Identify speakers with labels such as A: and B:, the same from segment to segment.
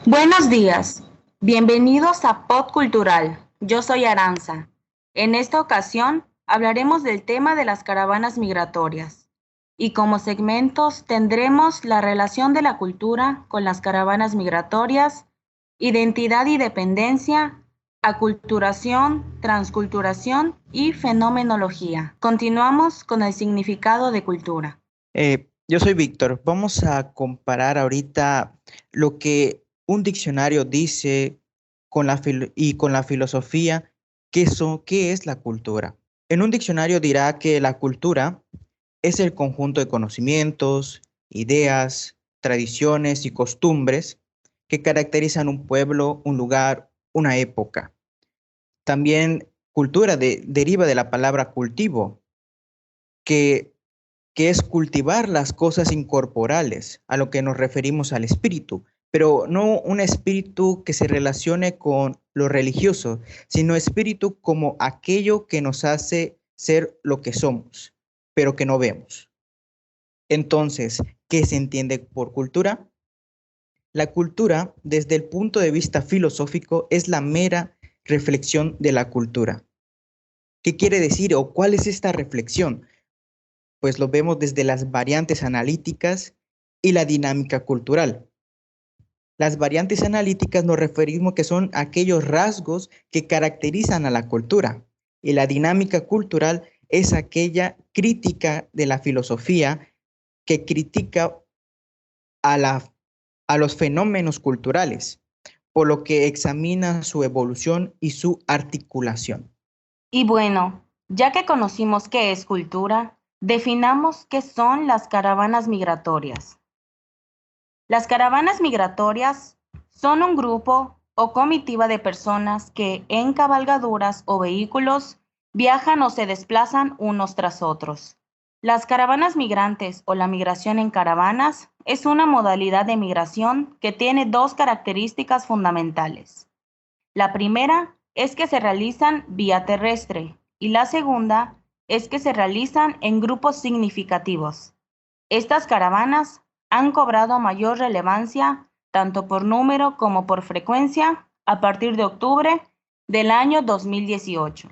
A: Buenos días, bienvenidos a Pod Cultural. Yo soy Aranza. En esta ocasión hablaremos del tema de las caravanas migratorias y como segmentos tendremos la relación de la cultura con las caravanas migratorias, identidad y dependencia, aculturación, transculturación y fenomenología. Continuamos con el significado de cultura.
B: Yo soy Víctor. Vamos a comparar ahorita lo que un diccionario dice con la filosofía, ¿qué es la cultura? En un diccionario dirá que la cultura es el conjunto de conocimientos, ideas, tradiciones y costumbres que caracterizan un pueblo, un lugar, una época. También cultura deriva de la palabra cultivo, que es cultivar las cosas incorporales, a lo que nos referimos al espíritu, pero no un espíritu que se relacione con lo religioso, sino espíritu como aquello que nos hace ser lo que somos, pero que no vemos. Entonces, ¿qué se entiende por cultura? La cultura, desde el punto de vista filosófico, es la mera reflexión de la cultura. ¿Qué quiere decir o cuál es esta reflexión? Pues lo vemos desde las variantes analíticas y la dinámica cultural. Las variantes analíticas nos referimos que son aquellos rasgos que caracterizan a la cultura, y la dinámica cultural es aquella crítica de la filosofía que critica a los fenómenos culturales, por lo que examina su evolución y su articulación.
A: Y bueno, ya que conocimos qué es cultura, definamos qué son las caravanas migratorias. Las caravanas migratorias son un grupo o comitiva de personas que en cabalgaduras o vehículos viajan o se desplazan unos tras otros. Las caravanas migrantes o la migración en caravanas es una modalidad de migración que tiene dos características fundamentales. La primera es que se realizan vía terrestre y la segunda es que se realizan en grupos significativos. Estas caravanas han cobrado mayor relevancia tanto por número como por frecuencia a partir de octubre del año 2018.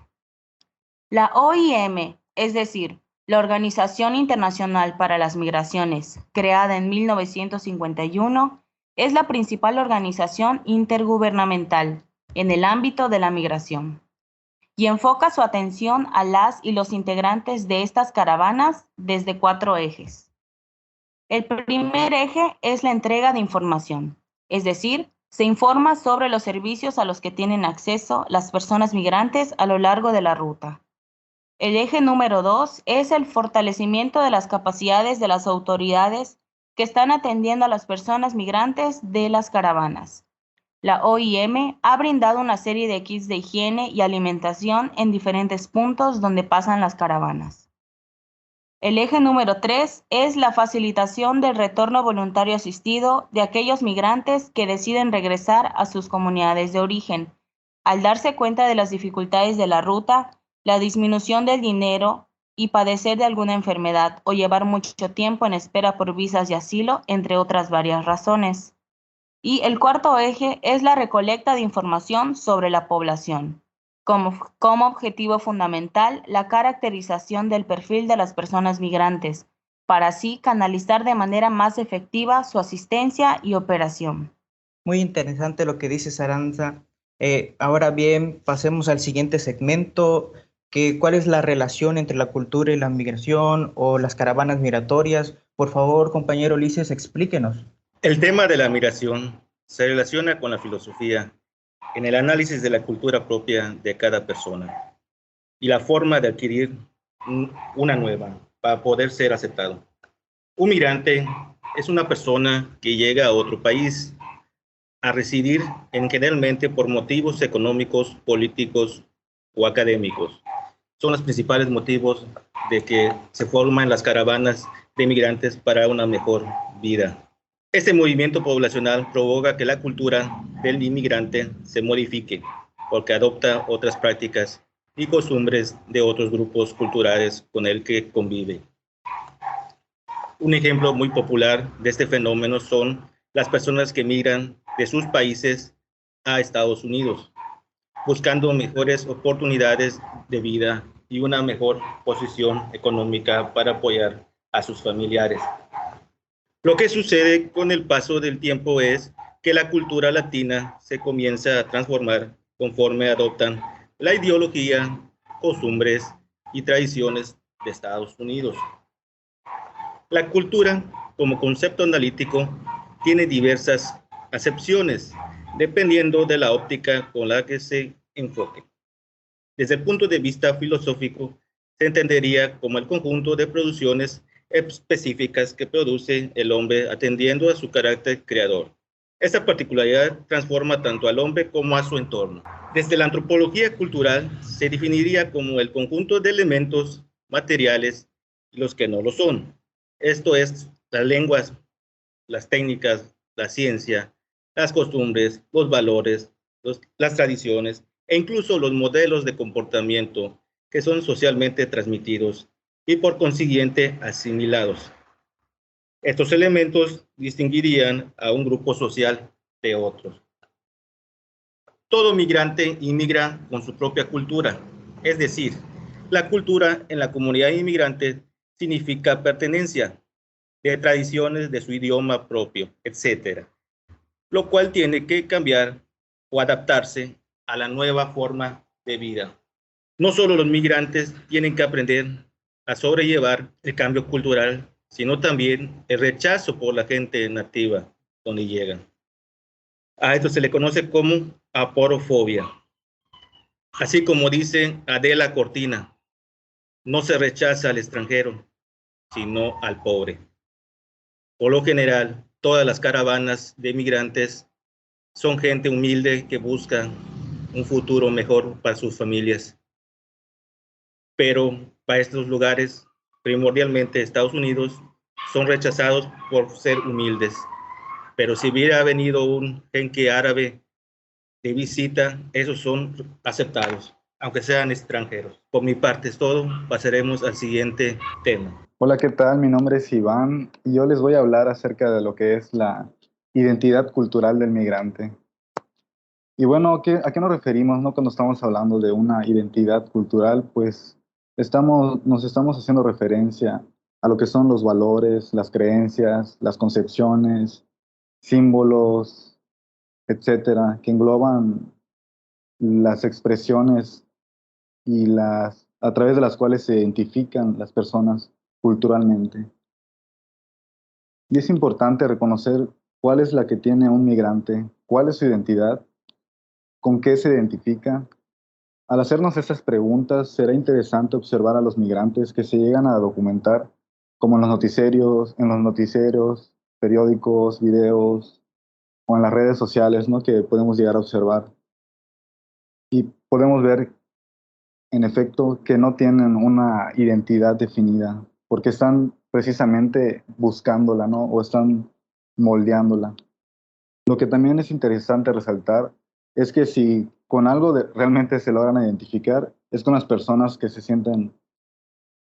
A: La OIM, es decir, la Organización Internacional para las Migraciones, creada en 1951, es la principal organización intergubernamental en el ámbito de la migración y enfoca su atención a las y los integrantes de estas caravanas desde 4 ejes. El primer eje es la entrega de información, es decir, se informa sobre los servicios a los que tienen acceso las personas migrantes a lo largo de la ruta. El eje número 2 es el fortalecimiento de las capacidades de las autoridades que están atendiendo a las personas migrantes de las caravanas. La OIM ha brindado una serie de kits de higiene y alimentación en diferentes puntos donde pasan las caravanas. El eje número 3 es la facilitación del retorno voluntario asistido de aquellos migrantes que deciden regresar a sus comunidades de origen, al darse cuenta de las dificultades de la ruta, la disminución del dinero y padecer de alguna enfermedad o llevar mucho tiempo en espera por visas de asilo, entre otras varias razones. Y el cuarto eje es la recolecta de información sobre la población. Como objetivo fundamental, la caracterización del perfil de las personas migrantes, para así canalizar de manera más efectiva su asistencia y operación.
B: Muy interesante lo que dices, Aranza. Ahora bien, pasemos al siguiente segmento, ¿cuál es la relación entre la cultura y la migración o las caravanas migratorias? Por favor, compañero Ulises, explíquenos.
C: El tema de la migración se relaciona con la filosofía en el análisis de la cultura propia de cada persona y la forma de adquirir una nueva para poder ser aceptado. Un migrante es una persona que llega a otro país a residir generalmente por motivos económicos, políticos o académicos son los principales motivos de que se forman las caravanas de migrantes para una mejor vida. Este movimiento poblacional provoca que la cultura del inmigrante se modifique porque adopta otras prácticas y costumbres de otros grupos culturales con el que convive. Un ejemplo muy popular de este fenómeno son las personas que migran de sus países a Estados Unidos, buscando mejores oportunidades de vida y una mejor posición económica para apoyar a sus familiares. Lo que sucede con el paso del tiempo es que la cultura latina se comienza a transformar conforme adoptan la ideología, costumbres y tradiciones de Estados Unidos. La cultura, como concepto analítico, tiene diversas acepciones, dependiendo de la óptica con la que se enfoque. Desde el punto de vista filosófico, se entendería como el conjunto de producciones específicas que produce el hombre atendiendo a su carácter creador. Esta particularidad transforma tanto al hombre como a su entorno. Desde la antropología cultural se definiría como el conjunto de elementos materiales y los que no lo son. Esto es, las lenguas, las técnicas, la ciencia, las costumbres, los valores, las tradiciones e incluso los modelos de comportamiento que son socialmente transmitidos y por consiguiente asimilados. Estos elementos distinguirían a un grupo social de otros. Todo migrante inmigra con su propia cultura, es decir, la cultura en la comunidad inmigrante significa pertenencia, de tradiciones de su idioma propio, etc., lo cual tiene que cambiar o adaptarse a la nueva forma de vida. No solo los migrantes tienen que aprender a sobrellevar el cambio cultural, sino también el rechazo por la gente nativa donde llegan. A esto se le conoce como aporofobia. Así como dice Adela Cortina, no se rechaza al extranjero, sino al pobre. Por lo general, todas las caravanas de migrantes son gente humilde que busca un futuro mejor para sus familias. Pero para estos lugares, primordialmente Estados Unidos, son rechazados por ser humildes. Pero si hubiera venido un genque árabe de visita, esos son aceptados, aunque sean extranjeros. Por mi parte es todo, pasaremos al siguiente tema.
D: Hola, ¿qué tal? Mi nombre es Iván y yo les voy a hablar acerca de lo que es la identidad cultural del migrante. Y bueno, ¿a qué nos referimos, no? Cuando estamos hablando de una identidad cultural, pues nos estamos haciendo referencia a lo que son los valores, las creencias, las concepciones, símbolos, etcétera, que engloban las expresiones y a través de las cuales se identifican las personas culturalmente. Y es importante reconocer cuál es la que tiene un migrante, cuál es su identidad, con qué se identifica. Al hacernos estas preguntas, será interesante observar a los migrantes que se llegan a documentar, como en los noticieros, periódicos, videos o en las redes sociales, ¿no? Que podemos llegar a observar. Y podemos ver, en efecto, que no tienen una identidad definida, porque están precisamente buscándola, ¿no? O están moldeándola. Lo que también es interesante resaltar es que si con algo realmente se logran identificar, es con las personas que se sienten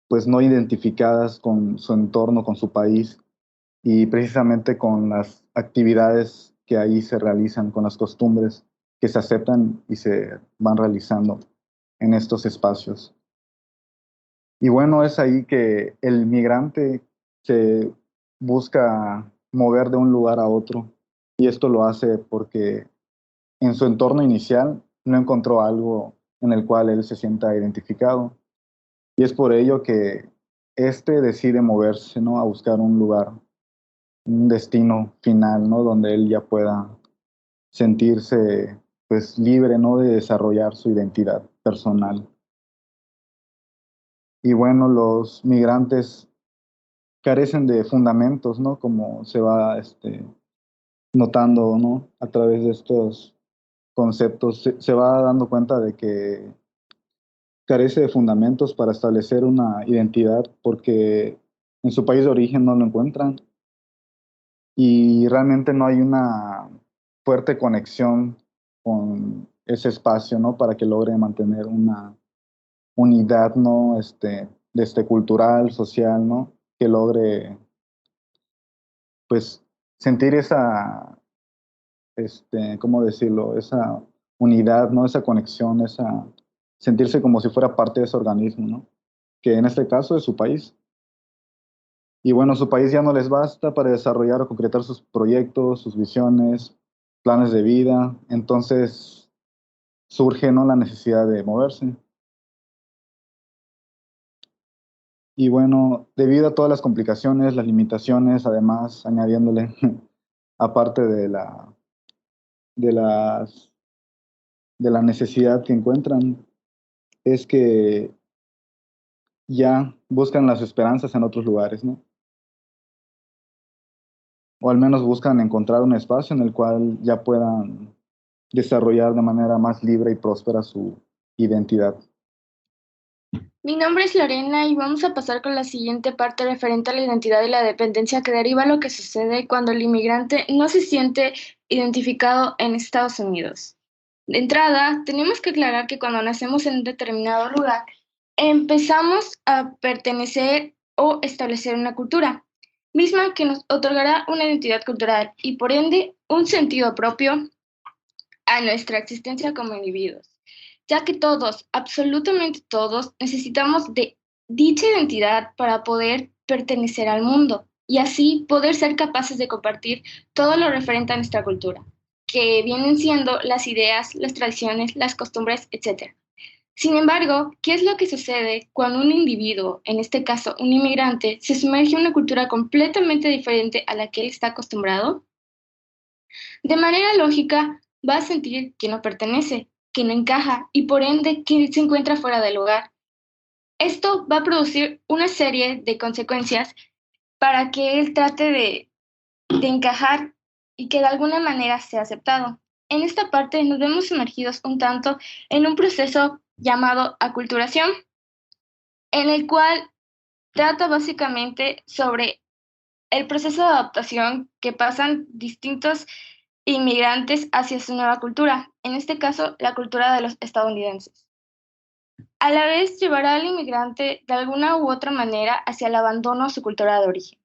D: pues no identificadas con su entorno, con su país, y precisamente con las actividades que ahí se realizan, con las costumbres que se aceptan y se van realizando en estos espacios. Y bueno, es ahí que el migrante se busca mover de un lugar a otro, y esto lo hace porque en su entorno inicial no encontró algo en el cual él se sienta identificado. Y es por ello que éste decide moverse, ¿no? A buscar un lugar, un destino final, ¿no? Donde él ya pueda sentirse pues libre, ¿no? De desarrollar su identidad personal. Y bueno, los migrantes carecen de fundamentos, ¿no? Como se va notando, ¿no? A través de estos conceptos, se va dando cuenta de que carece de fundamentos para establecer una identidad porque en su país de origen no lo encuentran y realmente no hay una fuerte conexión con ese espacio, ¿no? Para que logre mantener una unidad, ¿no? Cultural, social, ¿no? Que logre, pues, sentir esa, ¿cómo decirlo? Esa unidad, ¿no? Esa conexión, sentirse como si fuera parte de ese organismo, ¿no? Que en este caso es su país. Y bueno, su país ya no les basta para desarrollar o concretar sus proyectos, sus visiones, planes de vida. Entonces surge, ¿no? La necesidad de moverse. Y bueno, debido a todas las complicaciones, las limitaciones, además añadiéndole, aparte de las, de la necesidad que encuentran, es que ya buscan las esperanzas en otros lugares, ¿no? O al menos buscan encontrar un espacio en el cual ya puedan desarrollar de manera más libre y próspera su identidad.
E: Mi nombre es Lorena y vamos a pasar con la siguiente parte referente a la identidad y la dependencia que deriva lo que sucede cuando el inmigrante no se siente identificado en Estados Unidos. De entrada, tenemos que aclarar que cuando nacemos en un determinado lugar, empezamos a pertenecer o establecer una cultura, misma que nos otorgará una identidad cultural y por ende un sentido propio a nuestra existencia como individuos, ya que todos, absolutamente todos, necesitamos de dicha identidad para poder pertenecer al mundo y así poder ser capaces de compartir todo lo referente a nuestra cultura, que vienen siendo las ideas, las tradiciones, las costumbres, etc. Sin embargo, ¿qué es lo que sucede cuando un individuo, en este caso un inmigrante, se sumerge en una cultura completamente diferente a la que él está acostumbrado? De manera lógica, va a sentir que no pertenece, que no encaja y por ende que se encuentra fuera del lugar. Esto va a producir una serie de consecuencias para que él trate de encajar y que de alguna manera sea aceptado. En esta parte nos vemos sumergidos un tanto en un proceso llamado aculturación, en el cual trata básicamente sobre el proceso de adaptación que pasan distintos inmigrantes hacia su nueva cultura, en este caso la cultura de los estadounidenses. A la vez llevará al inmigrante de alguna u otra manera hacia el abandono a su cultura de origen.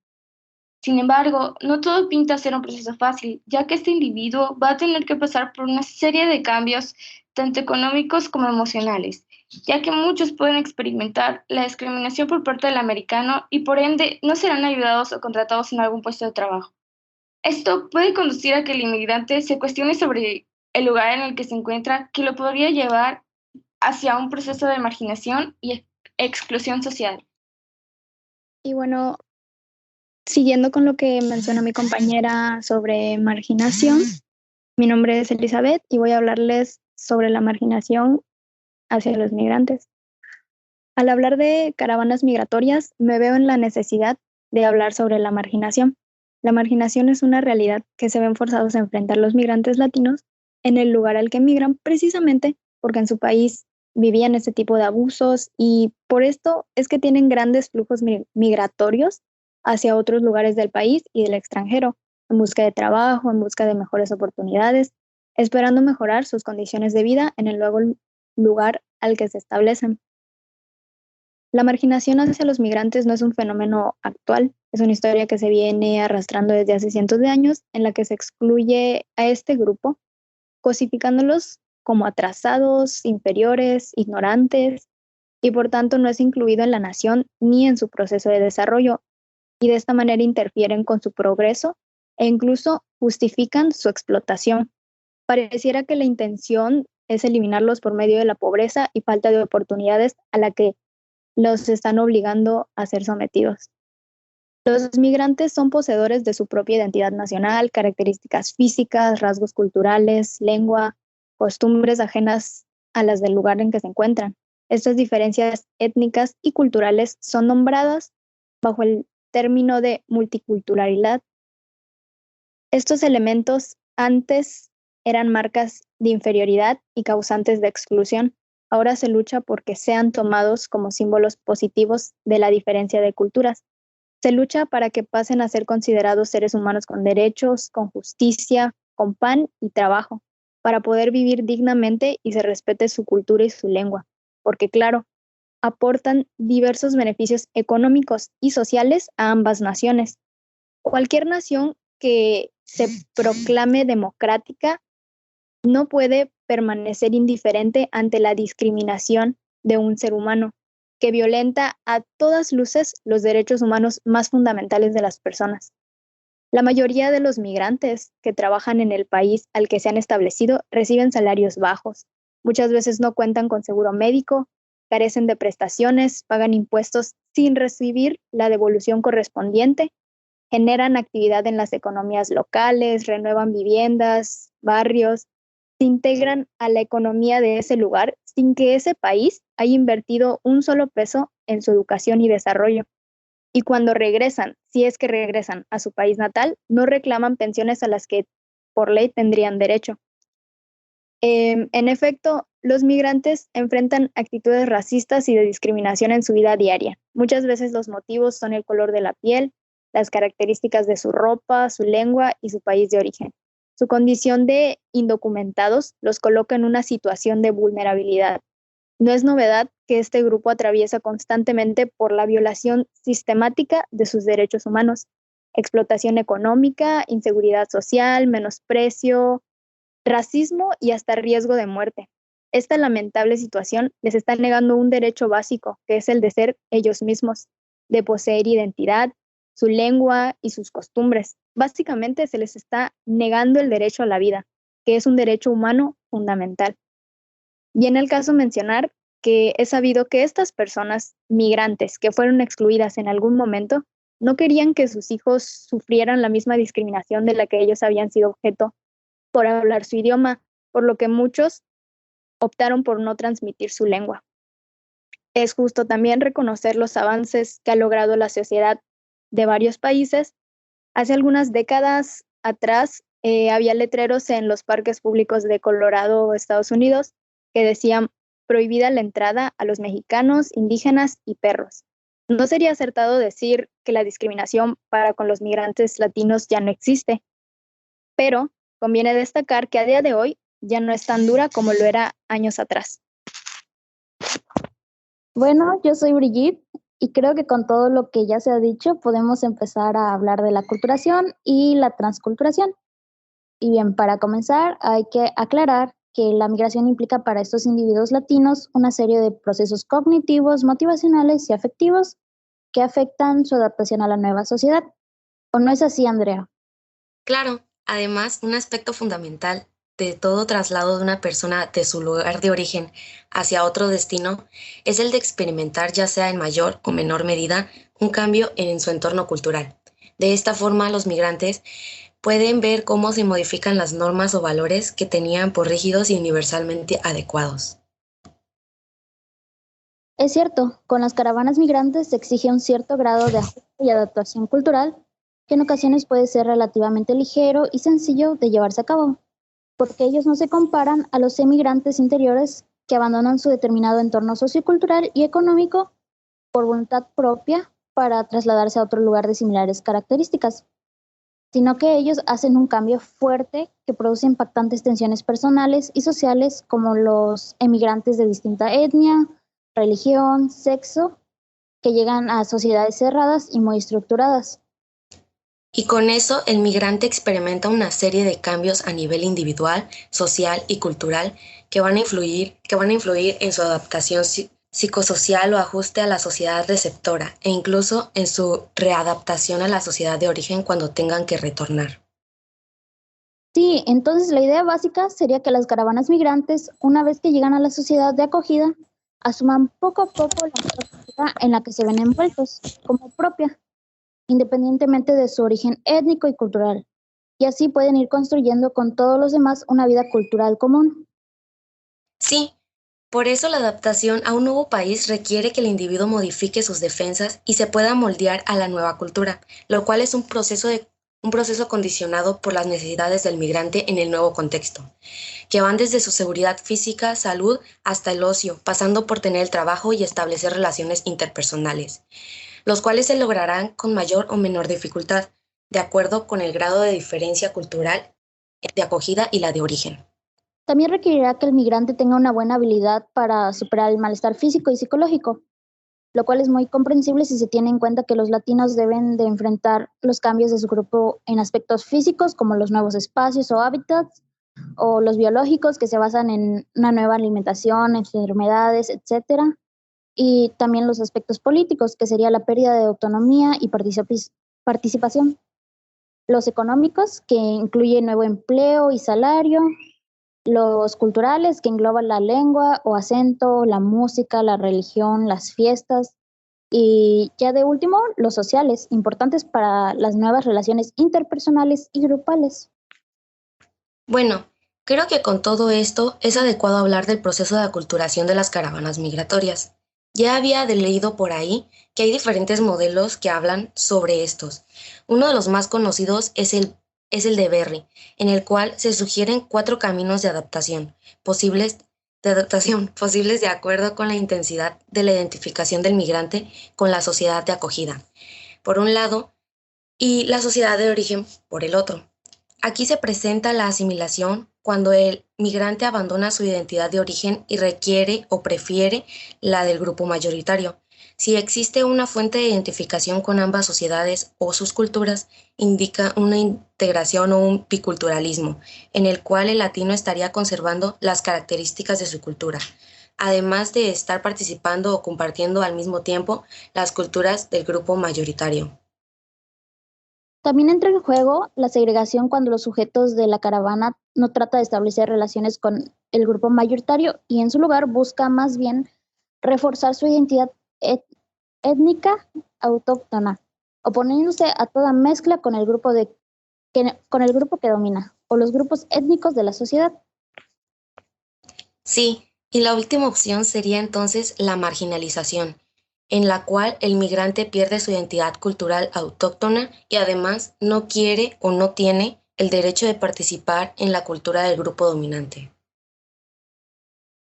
E: Sin embargo, no todo pinta ser un proceso fácil, ya que este individuo va a tener que pasar por una serie de cambios, tanto económicos como emocionales, ya que muchos pueden experimentar la discriminación por parte del americano y por ende no serán ayudados o contratados en algún puesto de trabajo. Esto puede conducir a que el inmigrante se cuestione sobre el lugar en el que se encuentra, que lo podría llevar hacia un proceso de marginación y exclusión social.
F: Y bueno, siguiendo con lo que menciona mi compañera sobre marginación, mi nombre es Elizabeth y voy a hablarles sobre la marginación hacia los migrantes. Al hablar de caravanas migratorias, me veo en la necesidad de hablar sobre la marginación. La marginación es una realidad que se ven forzados a enfrentar los migrantes latinos en el lugar al que migran, precisamente porque en su país vivían este tipo de abusos y por esto es que tienen grandes flujos migratorios hacia otros lugares del país y del extranjero, en busca de trabajo, en busca de mejores oportunidades, esperando mejorar sus condiciones de vida en el nuevo lugar al que se establecen. La marginación hacia los migrantes no es un fenómeno actual, es una historia que se viene arrastrando desde hace cientos de años, en la que se excluye a este grupo, cosificándolos como atrasados, inferiores, ignorantes, y por tanto no es incluido en la nación ni en su proceso de desarrollo, y de esta manera interfieren con su progreso e incluso justifican su explotación. Pareciera que la intención es eliminarlos por medio de la pobreza y falta de oportunidades a la que los están obligando a ser sometidos. Los migrantes son poseedores de su propia identidad nacional, características físicas, rasgos culturales, lengua, costumbres ajenas a las del lugar en que se encuentran. Estas diferencias étnicas y culturales son nombradas bajo el término de multiculturalidad. Estos elementos antes eran marcas de inferioridad y causantes de exclusión, ahora se lucha porque sean tomados como símbolos positivos de la diferencia de culturas. Se lucha para que pasen a ser considerados seres humanos con derechos, con justicia, con pan y trabajo, para poder vivir dignamente y se respete su cultura y su lengua. Porque claro, aportan diversos beneficios económicos y sociales a ambas naciones. Cualquier nación que se proclame democrática no puede permanecer indiferente ante la discriminación de un ser humano que violenta a todas luces los derechos humanos más fundamentales de las personas. La mayoría de los migrantes que trabajan en el país al que se han establecido reciben salarios bajos. Muchas veces no cuentan con seguro médico, carecen de prestaciones, pagan impuestos sin recibir la devolución correspondiente, generan actividad en las economías locales, renuevan viviendas, barrios, se integran a la economía de ese lugar sin que ese país haya invertido un solo peso en su educación y desarrollo. Y cuando regresan, si es que regresan a su país natal, no reclaman pensiones a las que por ley tendrían derecho. En efecto, los migrantes enfrentan actitudes racistas y de discriminación en su vida diaria. Muchas veces los motivos son el color de la piel, las características de su ropa, su lengua y su país de origen. Su condición de indocumentados los coloca en una situación de vulnerabilidad. No es novedad que este grupo atraviesa constantemente por la violación sistemática de sus derechos humanos, explotación económica, inseguridad social, menosprecio, racismo y hasta riesgo de muerte. Esta lamentable situación les está negando un derecho básico, que es el de ser ellos mismos, de poseer identidad, su lengua y sus costumbres. Básicamente se les está negando el derecho a la vida, que es un derecho humano fundamental. Y en el caso mencionar que es sabido que estas personas migrantes que fueron excluidas en algún momento no querían que sus hijos sufrieran la misma discriminación de la que ellos habían sido objeto por hablar su idioma, por lo que muchos optaron por no transmitir su lengua. Es justo también reconocer los avances que ha logrado la sociedad de varios países. Hace algunas décadas atrás había letreros en los parques públicos de Colorado, Estados Unidos, que decían prohibida la entrada a los mexicanos, indígenas y perros. No sería acertado decir que la discriminación para con los migrantes latinos ya no existe, pero conviene destacar que a día de hoy ya no es tan dura como lo era años atrás.
G: Bueno, yo soy Brigitte y creo que con todo lo que ya se ha dicho podemos empezar a hablar de la aculturación y la transculturación. Y bien, para comenzar hay que aclarar que la migración implica para estos individuos latinos una serie de procesos cognitivos, motivacionales y afectivos que afectan su adaptación a la nueva sociedad. ¿O no es así, Andrea?
H: Claro, además, un aspecto fundamental de todo traslado de una persona de su lugar de origen hacia otro destino es el de experimentar, ya sea en mayor o menor medida, un cambio en su entorno cultural. De esta forma, los migrantes pueden ver cómo se modifican las normas o valores que tenían por rígidos y universalmente adecuados.
G: Es cierto, con las caravanas migrantes se exige un cierto grado de ajuste y adaptación cultural, que en ocasiones puede ser relativamente ligero y sencillo de llevarse a cabo, porque ellos no se comparan a los emigrantes interiores que abandonan su determinado entorno sociocultural y económico por voluntad propia para trasladarse a otro lugar de similares características, sino que ellos hacen un cambio fuerte que produce impactantes tensiones personales y sociales como los emigrantes de distinta etnia, religión, sexo, que llegan a sociedades cerradas y muy estructuradas.
H: Y con eso el migrante experimenta una serie de cambios a nivel individual, social y cultural que van a influir en su adaptación psicosocial o ajuste a la sociedad receptora e incluso en su readaptación a la sociedad de origen cuando tengan que retornar.
G: Sí, entonces la idea básica sería que las caravanas migrantes, una vez que llegan a la sociedad de acogida, asuman poco a poco la sociedad en la que se ven envueltos como propia, independientemente de su origen étnico y cultural, y así pueden ir construyendo con todos los demás una vida cultural común.
H: Sí, por eso la adaptación a un nuevo país requiere que el individuo modifique sus defensas y se pueda moldear a la nueva cultura, lo cual es un proceso un proceso condicionado por las necesidades del migrante en el nuevo contexto, que van desde su seguridad física, salud, hasta el ocio, pasando por tener el trabajo y establecer relaciones interpersonales, los cuales se lograrán con mayor o menor dificultad, de acuerdo con el grado de diferencia cultural, de acogida y la de origen.
G: También requerirá que el migrante tenga una buena habilidad para superar el malestar físico y psicológico, lo cual es muy comprensible si se tiene en cuenta que los latinos deben de enfrentar los cambios de su grupo en aspectos físicos, como los nuevos espacios o hábitats, o los biológicos, que se basan en una nueva alimentación, enfermedades, etcétera, y también los aspectos políticos, que sería la pérdida de autonomía y participación. Los económicos, que incluyen nuevo empleo y salario. Los culturales, que engloban la lengua o acento, la música, la religión, las fiestas. Y ya de último, los sociales, importantes para las nuevas relaciones interpersonales y grupales.
H: Bueno, creo que con todo esto es adecuado hablar del proceso de aculturación de las caravanas migratorias. Ya había leído por ahí que hay diferentes modelos que hablan sobre estos. Uno de los más conocidos es el de Berry, en el cual se sugieren 4 caminos de adaptación posibles de acuerdo con la intensidad de la identificación del migrante con la sociedad de acogida, por un lado, y la sociedad de origen por el otro. Aquí se presenta la asimilación cuando el migrante abandona su identidad de origen y requiere o prefiere la del grupo mayoritario. Si existe una fuente de identificación con ambas sociedades o sus culturas, indica una integración o un biculturalismo, en el cual el latino estaría conservando las características de su cultura, además de estar participando o compartiendo al mismo tiempo las culturas del grupo mayoritario.
G: También entra en juego la segregación cuando los sujetos de la caravana no trata de establecer relaciones con el grupo mayoritario y en su lugar busca más bien reforzar su identidad étnica autóctona, oponiéndose a toda mezcla con el grupo que domina, o los grupos étnicos de la sociedad.
H: Sí, y la última opción sería entonces la marginalización, en la cual el migrante pierde su identidad cultural autóctona y además no quiere o no tiene el derecho de participar en la cultura del grupo dominante.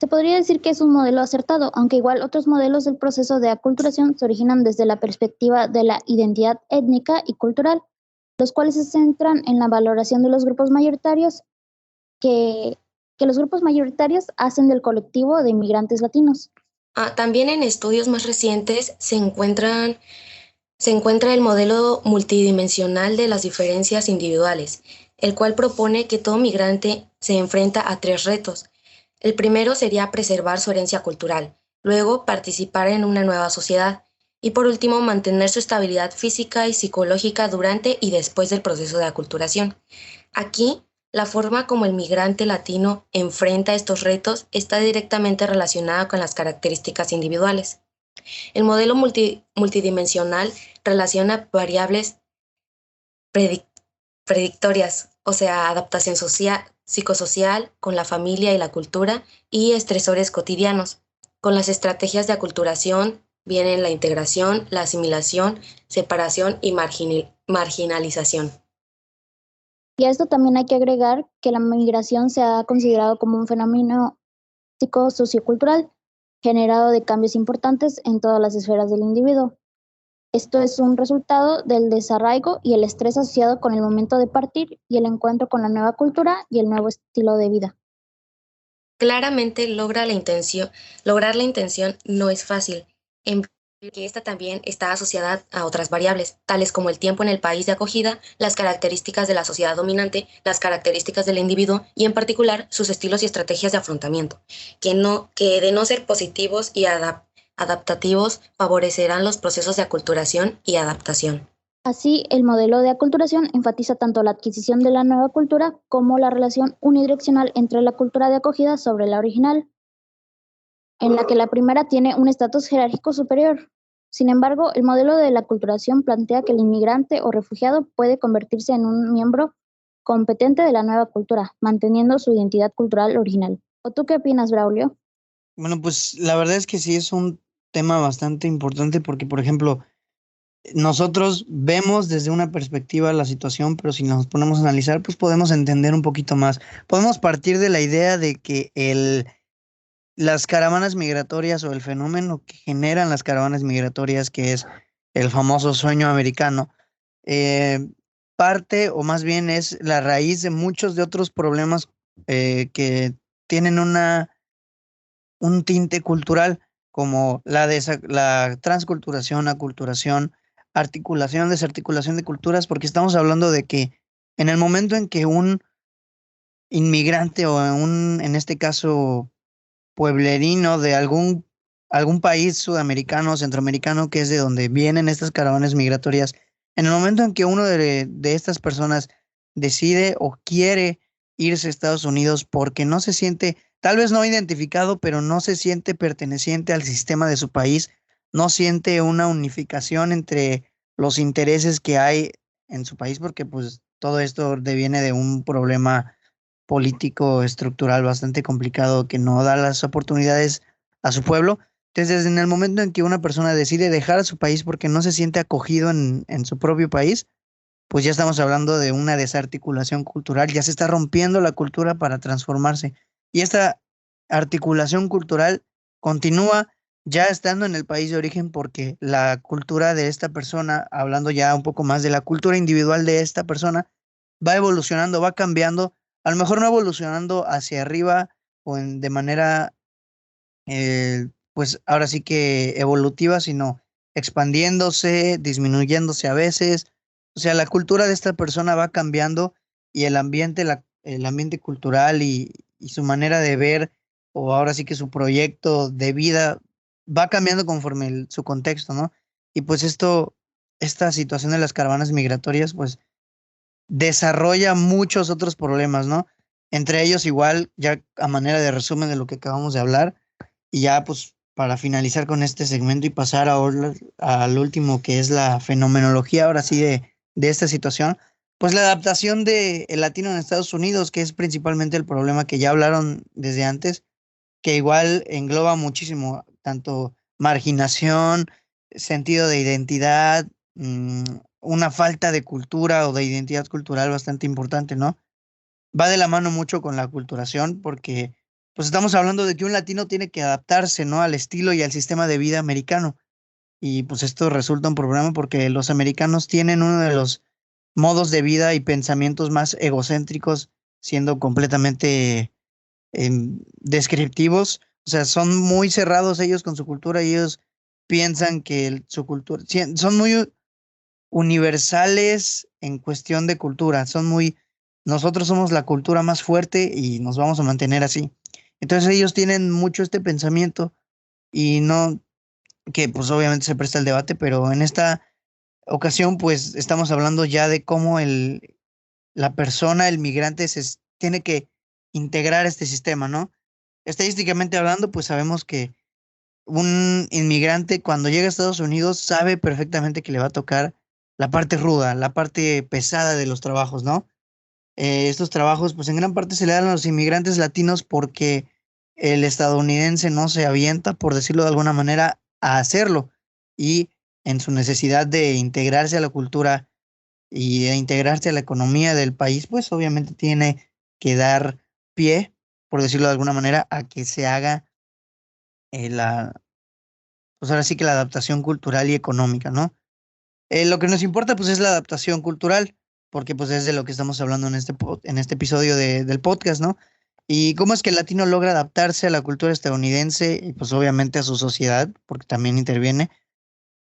G: Se podría decir que es un modelo acertado, aunque igual otros modelos del proceso de aculturación se originan desde la perspectiva de la identidad étnica y cultural, los cuales se centran en la valoración de los grupos mayoritarios que los grupos mayoritarios hacen del colectivo de inmigrantes latinos.
H: También en estudios más recientes se encuentra el modelo multidimensional de las diferencias individuales, el cual propone que todo migrante se enfrenta a 3 retos. El primero sería preservar su herencia cultural, luego participar en una nueva sociedad y por último mantener su estabilidad física y psicológica durante y después del proceso de aculturación. Aquí, la forma como el migrante latino enfrenta estos retos está directamente relacionada con las características individuales. El modelo multidimensional relaciona variables predictorias, o sea, adaptación psicosocial con la familia y la cultura y estresores cotidianos. Con las estrategias de aculturación vienen la integración, la asimilación, separación y marginalización.
G: Y a esto también hay que agregar que la migración se ha considerado como un fenómeno psicosociocultural generado de cambios importantes en todas las esferas del individuo. Esto es un resultado del desarraigo y el estrés asociado con el momento de partir y el encuentro con la nueva cultura y el nuevo estilo de vida.
H: Claramente lograr la intención no es fácil, en que esta también está asociada a otras variables, tales como el tiempo en el país de acogida, las características de la sociedad dominante, las características del individuo y en particular sus estilos y estrategias de afrontamiento, que de no ser positivos y adaptativos favorecerán los procesos de aculturación y adaptación.
G: Así, el modelo de aculturación enfatiza tanto la adquisición de la nueva cultura como la relación unidireccional entre la cultura de acogida sobre la original, en la que la primera tiene un estatus jerárquico superior. Sin embargo, el modelo de la aculturación plantea que el inmigrante o refugiado puede convertirse en un miembro competente de la nueva cultura, manteniendo su identidad cultural original. ¿O tú qué opinas, Braulio?
I: Bueno, pues la verdad es que sí es un tema bastante importante porque, por ejemplo, nosotros vemos desde una perspectiva la situación, pero si nos ponemos a analizar, pues podemos entender un poquito más. Podemos partir de la idea de que las caravanas migratorias o el fenómeno que generan las caravanas migratorias, que es el famoso sueño americano, eh, parte o más bien es la raíz de muchos de otros problemas que tienen un tinte cultural, como la transculturación, aculturación, articulación, desarticulación de culturas, porque estamos hablando de que en el momento en que un inmigrante o en este caso, pueblerino de algún país sudamericano, centroamericano, que es de donde vienen estas caravanas migratorias, en el momento en que uno de estas personas decide o quiere irse a Estados Unidos porque no se siente, tal vez no identificado, pero no se siente perteneciente al sistema de su país, no siente una unificación entre los intereses que hay en su país, porque pues todo esto deviene de un problema político estructural bastante complicado que no da las oportunidades a su pueblo. Entonces, en el momento en que una persona decide dejar a su país porque no se siente acogido en su propio país, pues ya estamos hablando de una desarticulación cultural, ya se está rompiendo la cultura para transformarse. Y esta articulación cultural continúa ya estando en el país de origen porque la cultura de esta persona, hablando ya un poco más de la cultura individual de esta persona, va evolucionando, va cambiando, a lo mejor no evolucionando hacia arriba o de manera, pues ahora sí que evolutiva, sino expandiéndose, disminuyéndose a veces. O sea, la cultura de esta persona va cambiando y el ambiente, el ambiente cultural y su manera de ver, o ahora sí que su proyecto de vida va cambiando conforme su contexto, ¿no? Y pues esta situación de las caravanas migratorias, pues desarrolla muchos otros problemas, ¿no? Entre ellos, igual, ya a manera de resumen de lo que acabamos de hablar, y ya pues para finalizar con este segmento y pasar ahora al último que es la fenomenología, ahora sí, de esta situación, pues la adaptación del latino en Estados Unidos, que es principalmente el problema que ya hablaron desde antes, que igual engloba muchísimo, tanto marginación, sentido de identidad, una falta de cultura o de identidad cultural bastante importante, ¿no? Va de la mano mucho con la aculturación porque pues estamos hablando de que un latino tiene que adaptarse, ¿no? Al estilo y al sistema de vida americano. Y pues esto resulta un problema porque los americanos tienen uno de los modos de vida y pensamientos más egocéntricos, siendo completamente descriptivos. O sea, son muy cerrados ellos con su cultura y ellos piensan que su cultura, son muy universales en cuestión de cultura, nosotros somos la cultura más fuerte y nos vamos a mantener así. Entonces ellos tienen mucho este pensamiento y no, que pues obviamente se presta el debate, pero en esta ocasión pues estamos hablando ya de cómo la persona, el migrante, tiene que integrar este sistema, ¿no? Estadísticamente hablando, pues sabemos que un inmigrante cuando llega a Estados Unidos sabe perfectamente que le va a tocar la parte ruda, la parte pesada de los trabajos, ¿no? Estos trabajos, pues en gran parte se le dan a los inmigrantes latinos porque el estadounidense no se avienta, por decirlo de alguna manera, a hacerlo. Y en su necesidad de integrarse a la cultura y de integrarse a la economía del país, pues obviamente tiene que dar pie, por decirlo de alguna manera, a que se haga pues ahora sí que la adaptación cultural y económica, ¿no? Lo que nos importa, pues, es la adaptación cultural, porque, pues, es de lo que estamos hablando en este episodio del podcast, ¿no? Y cómo es que el latino logra adaptarse a la cultura estadounidense y, pues, obviamente a su sociedad, porque también interviene,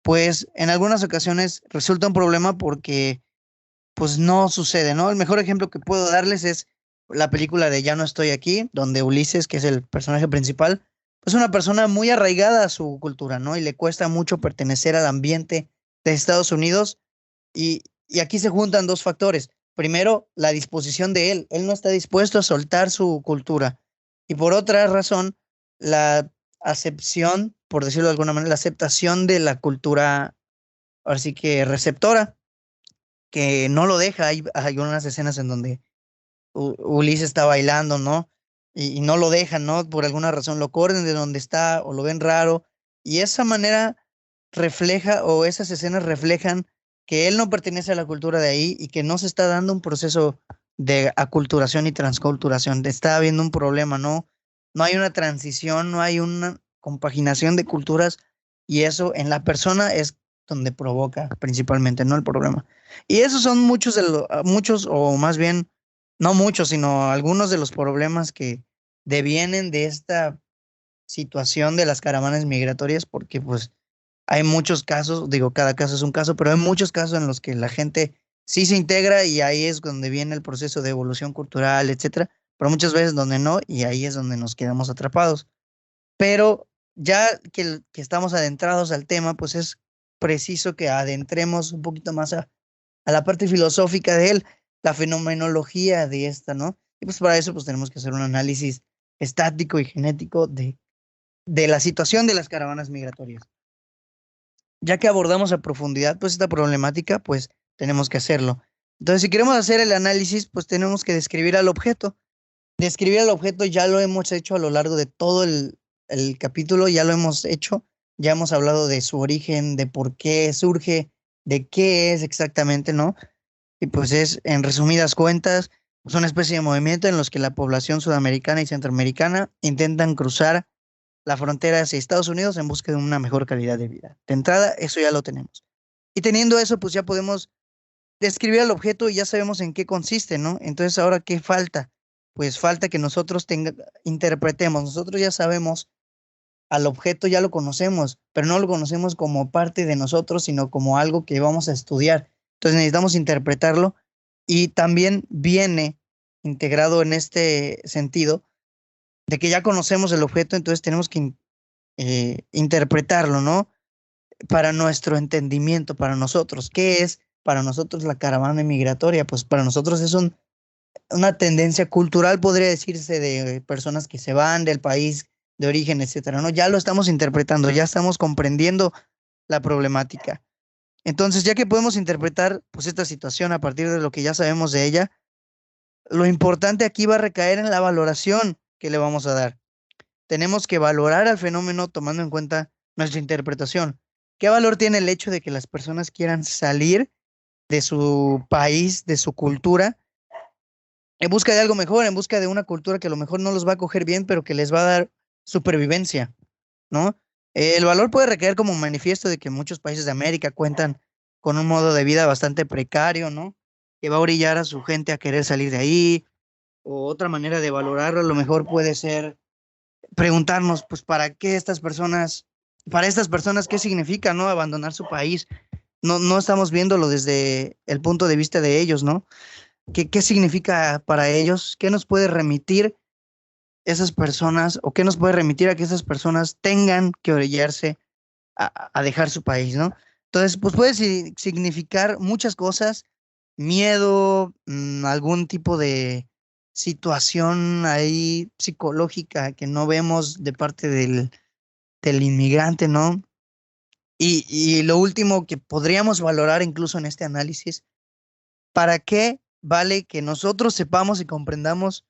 I: pues, en algunas ocasiones resulta un problema porque, pues, no sucede, ¿no? El mejor ejemplo que puedo darles es la película de Ya no estoy aquí, donde Ulises, que es el personaje principal, pues, es una persona muy arraigada a su cultura, ¿no? Y le cuesta mucho pertenecer al ambiente de Estados Unidos y aquí se juntan dos factores. Primero, la disposición de él. Él no está dispuesto a soltar su cultura. Y por otra razón, la acepción, por decirlo de alguna manera, la aceptación de la cultura, ahora sí que receptora, que no lo deja. Hay unas escenas en donde Ulises está bailando, ¿no? Y no lo dejan, ¿no? Por alguna razón lo corren de donde está o lo ven raro. Y esa manera refleja o esas escenas reflejan que él no pertenece a la cultura de ahí y que no se está dando un proceso de aculturación y transculturación. Está habiendo un problema, no hay una transición, no hay una compaginación de culturas y eso en la persona es donde provoca principalmente, ¿no? El problema. Y esos son muchos, o más bien, no muchos, sino algunos de los problemas que devienen de esta situación de las caravanas migratorias, porque pues hay muchos casos, digo, cada caso es un caso, pero hay muchos casos en los que la gente sí se integra y ahí es donde viene el proceso de evolución cultural, etcétera, pero muchas veces donde no, y ahí es donde nos quedamos atrapados. Pero ya que estamos adentrados al tema, pues es preciso que adentremos un poquito más a la parte filosófica de él, la fenomenología de esta, ¿no? Y pues para eso pues tenemos que hacer un análisis estático y genético de la situación de las caravanas migratorias. Ya que abordamos a profundidad pues esta problemática, pues tenemos que hacerlo. Entonces, si queremos hacer el análisis, pues tenemos que describir al objeto. Describir al objeto ya lo hemos hecho a lo largo de todo el capítulo, ya lo hemos hecho, ya hemos hablado de su origen, de por qué surge, de qué es exactamente, ¿no? Y pues es, en resumidas cuentas, pues una especie de movimiento en los que la población sudamericana y centroamericana intentan cruzar la frontera hacia Estados Unidos en busca de una mejor calidad de vida. De entrada, eso ya lo tenemos. Y teniendo eso, pues ya podemos describir al objeto y ya sabemos en qué consiste, ¿no? Entonces, ahora, ¿qué falta? Pues falta que nosotros interpretemos. Nosotros ya sabemos, al objeto ya lo conocemos, pero no lo conocemos como parte de nosotros, sino como algo que vamos a estudiar. Entonces necesitamos interpretarlo y también viene integrado en este sentido de que ya conocemos el objeto, entonces tenemos que interpretarlo, ¿no? Para nuestro entendimiento, para nosotros. ¿Qué es para nosotros la caravana migratoria? Pues para nosotros es una tendencia cultural, podría decirse, de personas que se van del país de origen, etcétera, ¿no? Ya lo estamos interpretando, ya estamos comprendiendo la problemática. Entonces, ya que podemos interpretar pues esta situación a partir de lo que ya sabemos de ella, lo importante aquí va a recaer en la valoración que le vamos a dar. Tenemos que valorar al fenómeno tomando en cuenta nuestra interpretación. ¿Qué valor tiene el hecho de que las personas quieran salir de su país, de su cultura, en busca de algo mejor, en busca de una cultura que a lo mejor no los va a coger bien, pero que les va a dar supervivencia, ¿no? El valor puede recaer como manifiesto de que muchos países de América cuentan con un modo de vida bastante precario, ¿no? Que va a orillar a su gente a querer salir de ahí. O otra manera de valorarlo a lo mejor puede ser preguntarnos, pues, para estas personas, ¿qué significa, no? Abandonar su país. No estamos viéndolo desde el punto de vista de ellos, ¿no? ¿Qué significa para ellos? ¿Qué nos puede remitir esas personas o qué nos puede remitir a que esas personas tengan que orillarse a dejar su país, ¿no? Entonces, pues puede significar muchas cosas, miedo, algún tipo de situación ahí psicológica que no vemos de parte del inmigrante, ¿no? Y lo último que podríamos valorar incluso en este análisis, ¿para qué vale que nosotros sepamos y comprendamos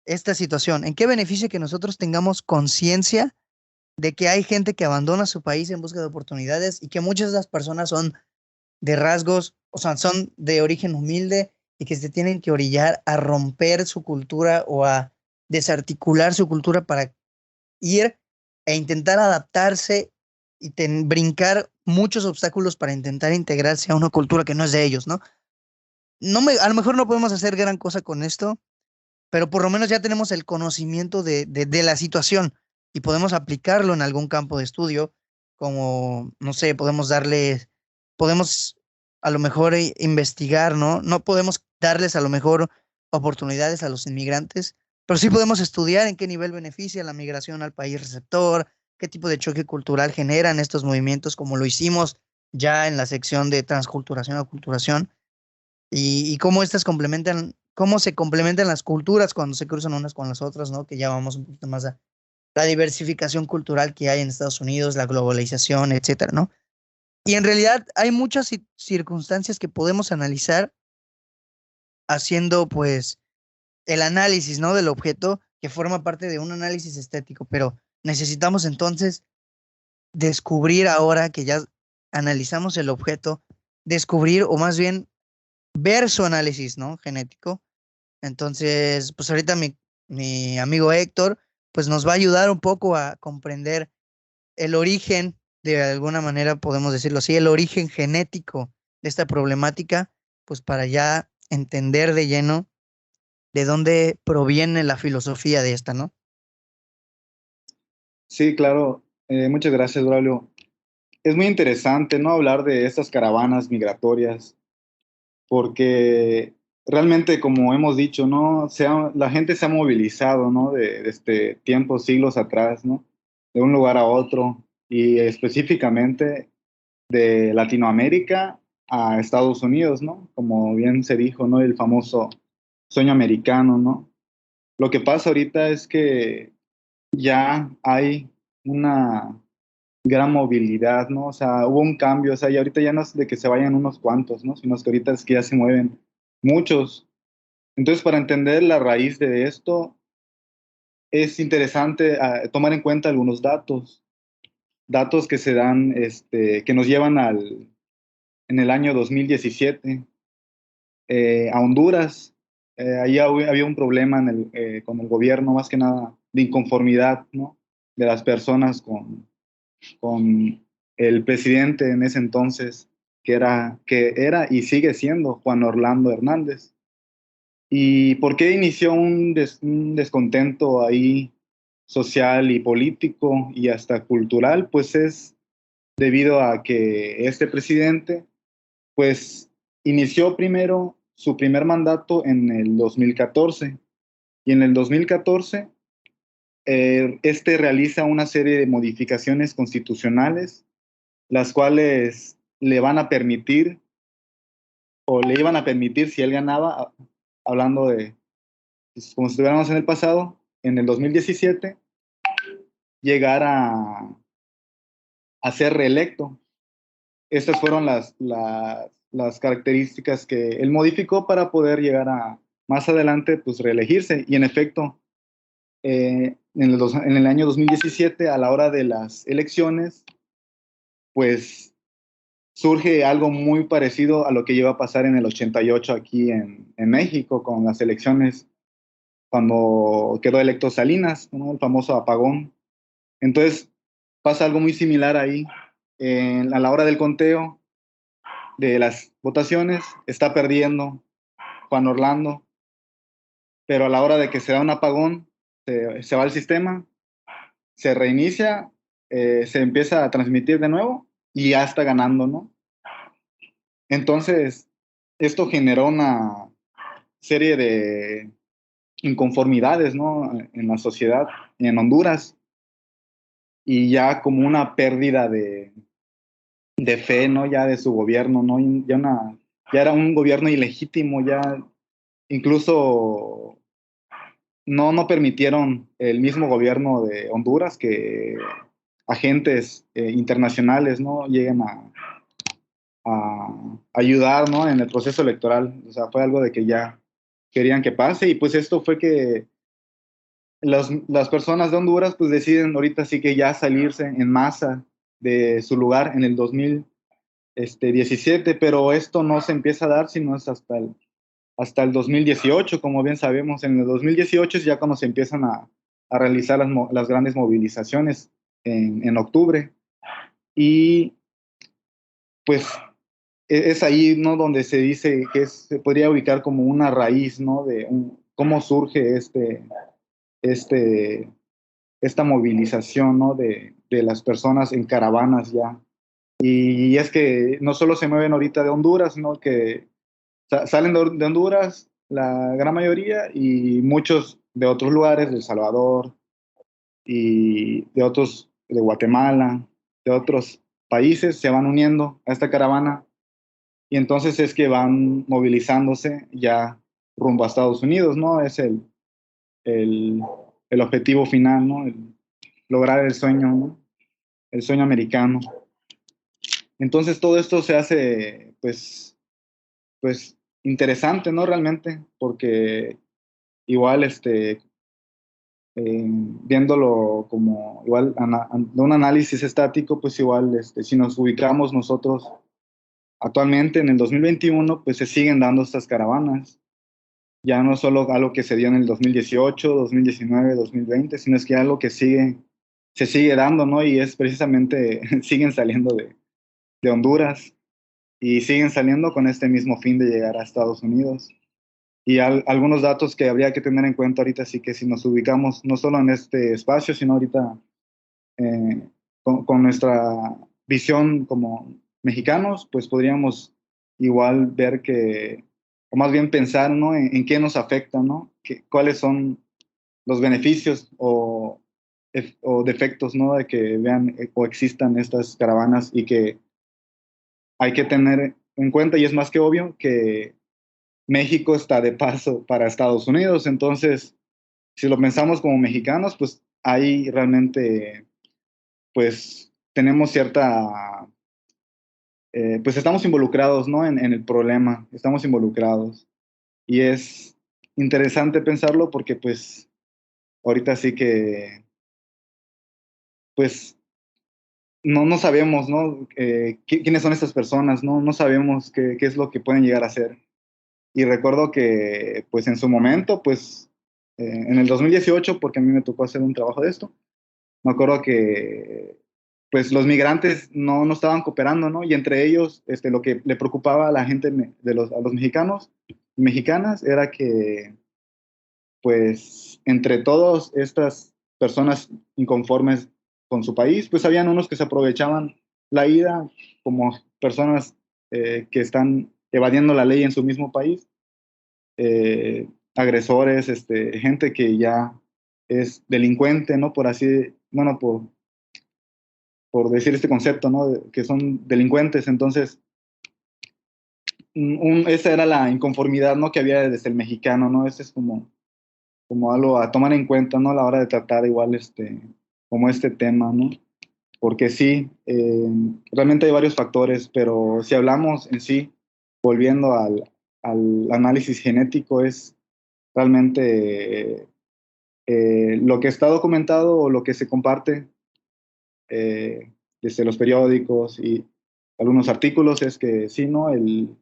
I: esta situación? ¿En qué beneficia que nosotros tengamos conciencia de que hay gente que abandona su país en busca de oportunidades y que muchas de las personas son de rasgos, o sea, son de origen humilde y que se tienen que orillar a romper su cultura o a desarticular su cultura para ir e intentar adaptarse y brincar muchos obstáculos para intentar integrarse a una cultura que no es de ellos, ¿no? A lo mejor no podemos hacer gran cosa con esto, pero por lo menos ya tenemos el conocimiento de la situación y podemos aplicarlo en algún campo de estudio, como, no sé, podemos a lo mejor investigar, ¿no? No podemos darles a lo mejor oportunidades a los inmigrantes, pero sí podemos estudiar en qué nivel beneficia la migración al país receptor, qué tipo de choque cultural generan estos movimientos, como lo hicimos ya en la sección de transculturación o culturación, y cómo cómo se complementan las culturas cuando se cruzan unas con las otras, ¿no? Que ya vamos un poquito más a la diversificación cultural que hay en Estados Unidos, la globalización, etcétera, ¿no? Y en realidad hay muchas circunstancias que podemos analizar haciendo, pues, el análisis, ¿no? Del objeto que forma parte de un análisis estético, pero necesitamos entonces descubrir ahora que ya analizamos el objeto, descubrir o más bien ver su análisis, ¿no? Genético. Entonces, pues ahorita mi amigo Héctor, pues nos va a ayudar un poco a comprender el origen, de alguna manera podemos decirlo así, el origen genético de esta problemática, pues para ya entender de lleno de dónde proviene la filosofía de esta, ¿no?
D: Sí, claro. Muchas gracias, Braulio. Es muy interesante, ¿no? Hablar de estas caravanas migratorias, porque realmente, como hemos dicho, ¿no? La gente se ha movilizado, ¿no? Desde tiempos, siglos atrás, ¿no? De un lugar a otro, y específicamente de Latinoamérica a Estados Unidos, ¿no? Como bien se dijo, ¿no? El famoso sueño americano, ¿no? Lo que pasa ahorita es que ya hay una gran movilidad, ¿no? O sea, hubo un cambio, o sea, y ahorita ya no es de que se vayan unos cuantos, ¿no? Sino que ahorita es que ya se mueven muchos. Entonces, para entender la raíz de esto, es interesante tomar en cuenta algunos datos que se dan, que nos llevan en el año 2017 a Honduras. Ahí había un problema con el gobierno, más que nada, de inconformidad, ¿no? De las personas con el presidente en ese entonces, que era y sigue siendo Juan Orlando Hernández. ¿Y por qué inició un descontento ahí social y político y hasta cultural? Pues es debido a que este presidente, pues, inició primero su primer mandato en el 2014, y en el 2014 realiza una serie de modificaciones constitucionales, las cuales le van a permitir, o le iban a permitir si él ganaba, hablando de, pues, como si estuviéramos en el pasado, en el 2017, llegar a ser reelecto. Estas fueron las características que él modificó para poder llegar a, más adelante, pues reelegirse. Y en efecto, en el año 2017, a la hora de las elecciones, pues surge algo muy parecido a lo que iba a pasar en el 88 aquí en México, con las elecciones, cuando quedó electo Salinas, ¿no? El famoso apagón. Entonces, pasa algo muy similar ahí. A la hora del conteo de las votaciones, está perdiendo Juan Orlando, pero a la hora de que se da un apagón, se va el sistema, se reinicia, se empieza a transmitir de nuevo y ya está ganando, ¿no? Entonces, esto generó una serie de inconformidades, ¿no? En la sociedad, en Honduras, y ya como una pérdida de fe, ¿no? Ya de su gobierno, ¿no? Ya era un gobierno ilegítimo, ya incluso no permitieron el mismo gobierno de Honduras que agentes internacionales, ¿no? Lleguen a ayudar, ¿no? En el proceso electoral. O sea, fue algo de que ya querían que pase, y pues esto fue que las personas de Honduras pues deciden ahorita sí que ya salirse en masa de su lugar en el 2017, pero esto no se empieza a dar sino es hasta el 2018, como bien sabemos. En el 2018 es ya cuando se empiezan a realizar las grandes movilizaciones en octubre, y pues es ahí, ¿no? Donde se dice que se podría ubicar como una raíz, ¿no? De cómo surge este, esta movilización, ¿no? De las personas en caravanas ya. Y es que no solo se mueven ahorita de Honduras, sino que salen de Honduras la gran mayoría, y muchos de otros lugares, de El Salvador y de Guatemala, de otros países, se van uniendo a esta caravana, y entonces es que van movilizándose ya rumbo a Estados Unidos, ¿no? Es el, el objetivo final, ¿no? Lograr el sueño, ¿no? El sueño americano. Entonces todo esto se hace, pues interesante, ¿no? Realmente, porque igual, viéndolo como igual de un análisis estático, pues igual si nos ubicamos nosotros actualmente en el 2021, pues se siguen dando estas caravanas. Ya no solo algo que se dio en el 2018, 2019, 2020, sino es que algo que se sigue dando, ¿no? Y es precisamente, siguen saliendo de Honduras y siguen saliendo con este mismo fin de llegar a Estados Unidos. Y algunos datos que habría que tener en cuenta ahorita, sí que si nos ubicamos no solo en este espacio, sino ahorita con nuestra visión como mexicanos, pues podríamos igual ver que, o más bien pensar, ¿no? En qué nos afecta, ¿no? Cuáles son los beneficios o defectos, ¿no? De que vean o existan estas caravanas y que hay que tener en cuenta, y es más que obvio, que México está de paso para Estados Unidos. Entonces, si lo pensamos como mexicanos, pues ahí realmente, pues tenemos cierta, pues estamos involucrados, ¿no? En el problema, estamos involucrados. Y es interesante pensarlo porque, pues, ahorita sí que, pues, no sabemos, ¿no? ¿Quiénes son estas personas? No sabemos qué es lo que pueden llegar a ser. Y recuerdo que, pues, en su momento, pues, en el 2018, porque a mí me tocó hacer un trabajo de esto, me acuerdo que pues los migrantes no estaban cooperando, ¿no? Y entre ellos, lo que le preocupaba a la gente, a los mexicanos y mexicanas, era que, pues, entre todas estas personas inconformes con su país, pues habían unos que se aprovechaban la ida como personas que están evadiendo la ley en su mismo país, agresores, gente que ya es delincuente, ¿no? Por así, bueno, por decir este concepto, ¿no? Que son delincuentes. Entonces, esa era la inconformidad, ¿no? Que había desde el mexicano, ¿no? Ese es como algo a tomar en cuenta, ¿no? A la hora de tratar igual como este tema, ¿no? Porque sí, realmente hay varios factores, pero si hablamos en sí, volviendo al análisis genético, es realmente lo que está documentado o lo que se comparte desde los periódicos y algunos artículos es que sí, ¿no? El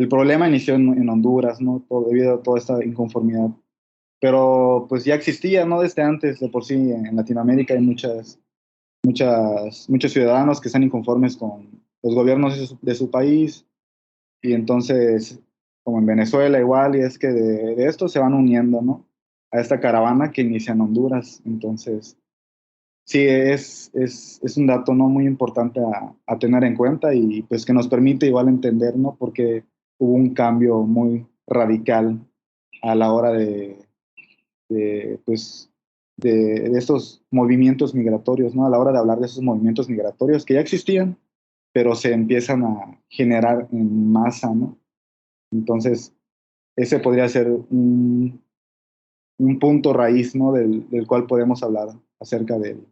D: problema inició en Honduras, ¿no? Debido a toda esta inconformidad. Pero pues ya existía, ¿no? Desde antes, de por sí, en Latinoamérica hay muchos ciudadanos que están inconformes con los gobiernos de su país. Y entonces, como en Venezuela igual, y es que de esto se van uniendo, ¿no? A esta caravana que inicia en Honduras. Entonces, sí, es un dato, ¿no? Muy importante a tener en cuenta y pues que nos permite igual entender, ¿no? Porque hubo un cambio muy radical a la hora pues, de estos movimientos migratorios, ¿no? A la hora de hablar de esos movimientos migratorios que ya existían, pero se empiezan a generar en masa, ¿no? Entonces, ese podría ser un punto raíz, ¿no? Del cual podemos hablar acerca de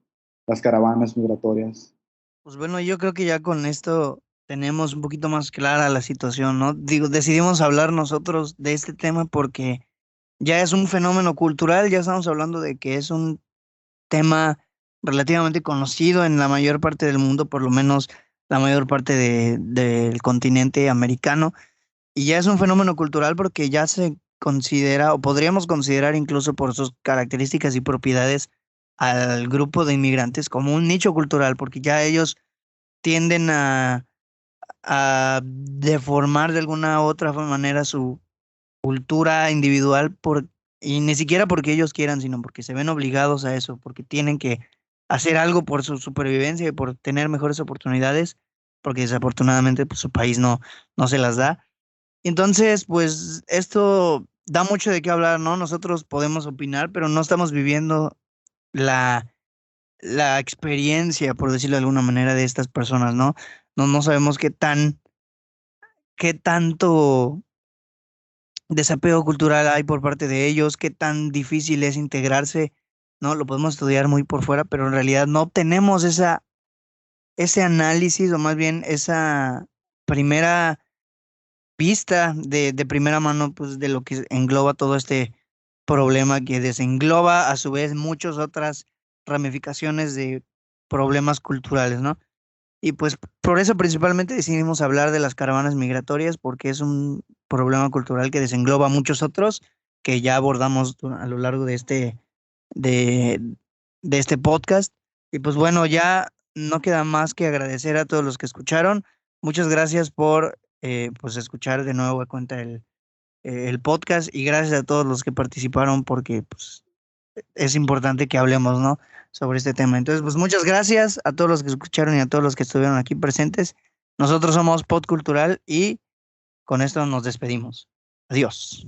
D: las caravanas migratorias.
I: Pues bueno, yo creo que ya con esto tenemos un poquito más clara la situación, ¿no? Digo, decidimos hablar nosotros de este tema porque ya es un fenómeno cultural, ya estamos hablando de que es un tema relativamente conocido en la mayor parte del mundo, por lo menos la mayor parte del continente americano, y ya es un fenómeno cultural porque ya se considera, o podríamos considerar incluso por sus características y propiedades, al grupo de inmigrantes como un nicho cultural, porque ya ellos tienden a deformar de alguna u otra manera su cultura individual y ni siquiera porque ellos quieran, sino porque se ven obligados a eso, porque tienen que hacer algo por su supervivencia y por tener mejores oportunidades, porque desafortunadamente pues, su país no se las da. Entonces, pues esto da mucho de qué hablar, ¿no? Nosotros podemos opinar, pero no estamos viviendo la, la experiencia, por decirlo de alguna manera, de estas personas, ¿no? No sabemos qué tanto desapego cultural hay por parte de ellos, qué tan difícil es integrarse, ¿no? Lo podemos estudiar muy por fuera, pero en realidad no tenemos ese análisis o más bien esa primera vista de primera mano, pues de lo que engloba todo problema que desengloba a su vez muchas otras ramificaciones de problemas culturales, ¿no? Y pues por eso principalmente decidimos hablar de las caravanas migratorias, porque es un problema cultural que desengloba muchos otros que ya abordamos a lo largo de este podcast. Y pues bueno, ya no queda más que agradecer a todos los que escucharon. Muchas gracias por pues escuchar de nuevo a cuenta el podcast, y gracias a todos los que participaron, porque pues es importante que hablemos, ¿no?, sobre este tema. Entonces, pues muchas gracias a todos los que escucharon y a todos los que estuvieron aquí presentes. Nosotros somos Pod Cultural y con esto nos despedimos. Adiós.